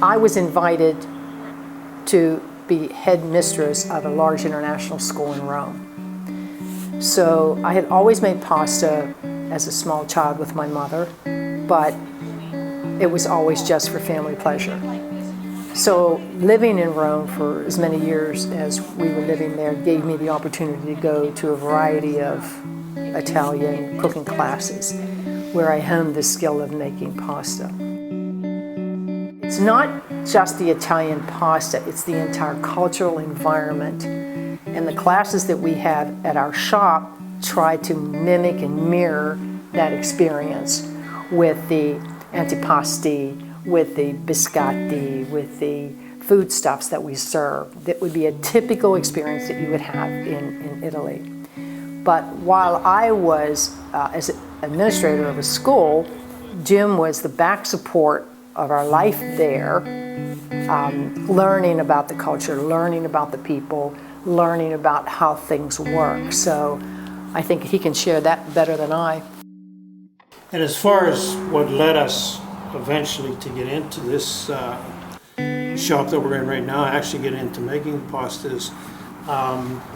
I was invited to be headmistress of a large international school in Rome. So I had always made pasta as a small child with my mother, but it was always just for family pleasure. So living in Rome for as many years as we were living there gave me the opportunity to go to a variety of Italian cooking classes where I honed the skill of making pasta. It's not just the Italian pasta, it's the entire cultural environment. And the classes that we have at our shop try to mimic and mirror that experience with the antipasti, with the biscotti, with the foodstuffs that we serve. That would be a typical experience that you would have in Italy. But while I was, as administrator of a school, Jim was the back support of our life there, learning about the culture, learning about the people, learning about how things work. So I think he can share that better than I. And as far as what led us eventually to get into this shop that we're in right now, actually get into making pastas,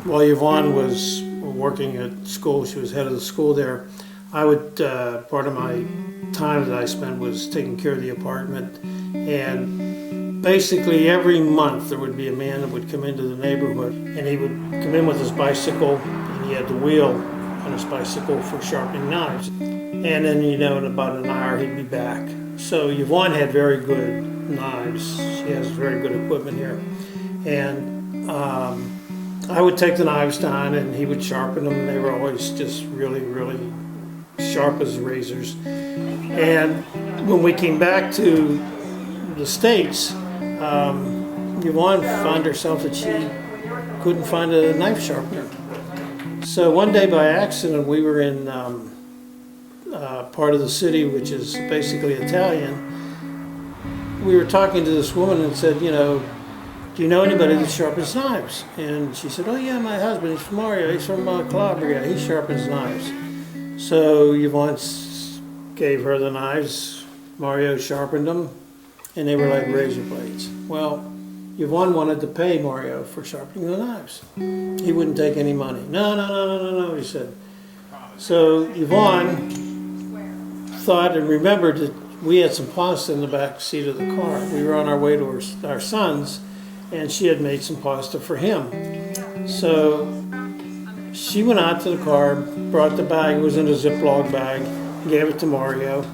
while Yvonne was working at school, she was head of the school there, I would, part of my time that I spent was taking care of the apartment, and basically every month there would be a man that would come into the neighborhood, and he would come in with his bicycle, and he had the wheel on his bicycle for sharpening knives. And then, you know, in about an hour he'd be back. So Yvonne had very good knives. She has very good equipment here. And I would take the knives down and he would sharpen them, and they were always just really, really sharp as razors. And when we came back to the States, Yvonne found herself that she couldn't find a knife sharpener. So one day by accident we were in part of the city which is basically Italian. We were talking to this woman and said, you know, do you know anybody that sharpens knives? And she said, oh yeah, my husband, he's from Mario, he's from Calabria, he sharpens knives. So Yvonne gave her the knives, Mario sharpened them, and they were like razor blades. Well, Yvonne wanted to pay Mario for sharpening the knives. He wouldn't take any money. No, he said. So Yvonne thought and remembered that we had some pasta in the back seat of the car. We were on our way to our son's, and she had made some pasta for him. So she went out to the car, brought the bag, it was in a Ziploc bag, gave it to Mario,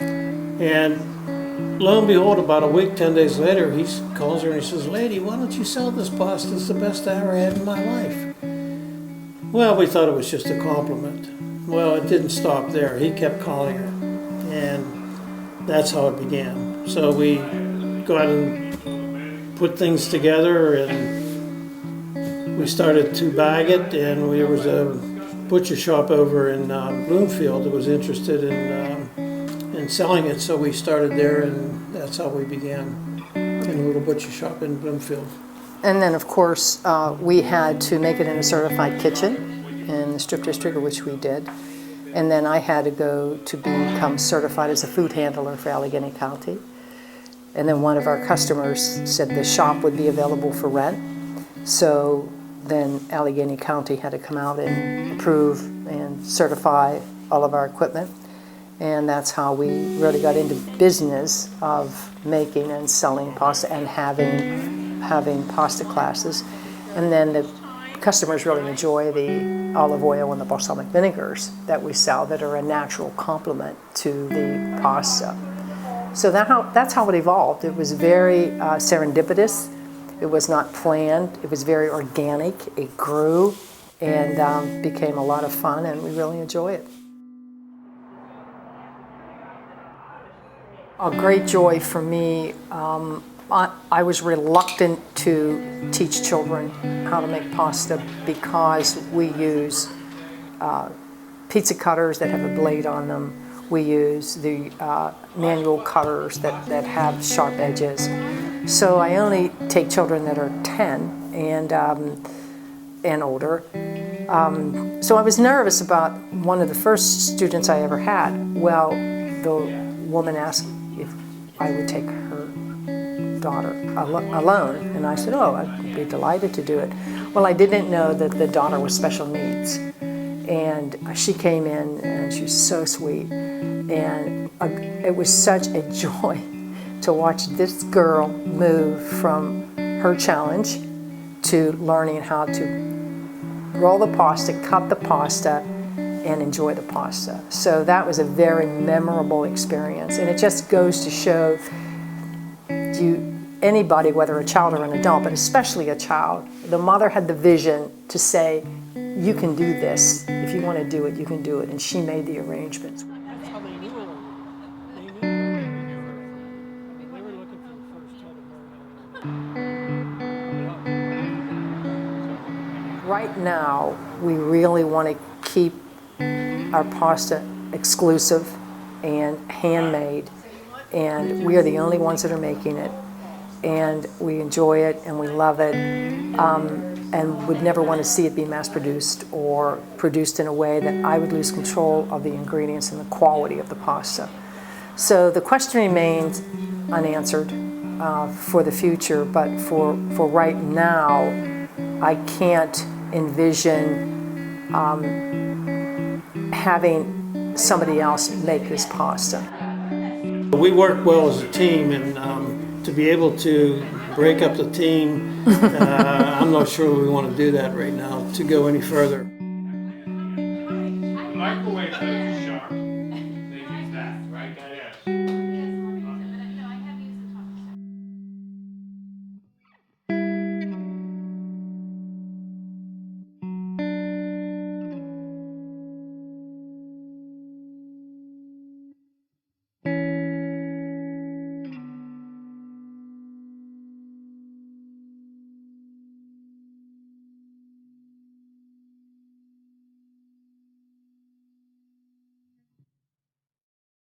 and lo and behold, about a week, 10 days later, he calls her and he says, lady, why don't you sell this pasta? It's the best I ever had in my life. Well, we thought it was just a compliment. Well, it didn't stop there. He kept calling her, and that's how it began. So we got and put things together, and we started to bag it, and there was a butcher shop over in Bloomfield that was interested in selling it, so we started there, and that's how we began in a little butcher shop in Bloomfield. And then, of course, we had to make it in a certified kitchen in the Strip District, which we did. And then I had to go to become certified as a food handler for Allegheny County. And then one of our customers said the shop would be available for rent. So then Allegheny County had to come out and approve and certify all of our equipment. And that's how we really got into business of making and selling pasta and having pasta classes. And then the customers really enjoy the olive oil and the balsamic vinegars that we sell that are a natural complement to the pasta. So that's how it evolved. It was very serendipitous. It was not planned. It was very organic. It grew and became a lot of fun, and we really enjoy it. A great joy for me. I was reluctant to teach children how to make pasta because we use pizza cutters that have a blade on them. We use the manual cutters that have sharp edges. So I only take children that are 10 and older. So I was nervous about one of the first students I ever had. Well, the woman asked if I would take her daughter alone. And I said, oh, I'd be delighted to do it. Well, I didn't know that the daughter was special needs. And she came in and she was so sweet. And it was such a joy to watch this girl move from her challenge to learning how to roll the pasta, cut the pasta, and enjoy the pasta. So that was a very memorable experience. And it just goes to show anybody, whether a child or an adult, but especially a child, the mother had the vision to say, you can do this. If you want to do it, you can do it. And she made the arrangements. That's how they knew her. They knew her. They were looking for the first head of Right now, we really want to keep our pasta exclusive and handmade, and we are the only ones that are making it, and we enjoy it and we love it, and would never want to see it be mass-produced or produced in a way that I would lose control of the ingredients and the quality of the pasta. So the question remains unanswered for the future, but for right now, I can't envision having somebody else make this pasta. We work well as a team, and to be able to break up the team, I'm not sure we want to do that right now, to go any further.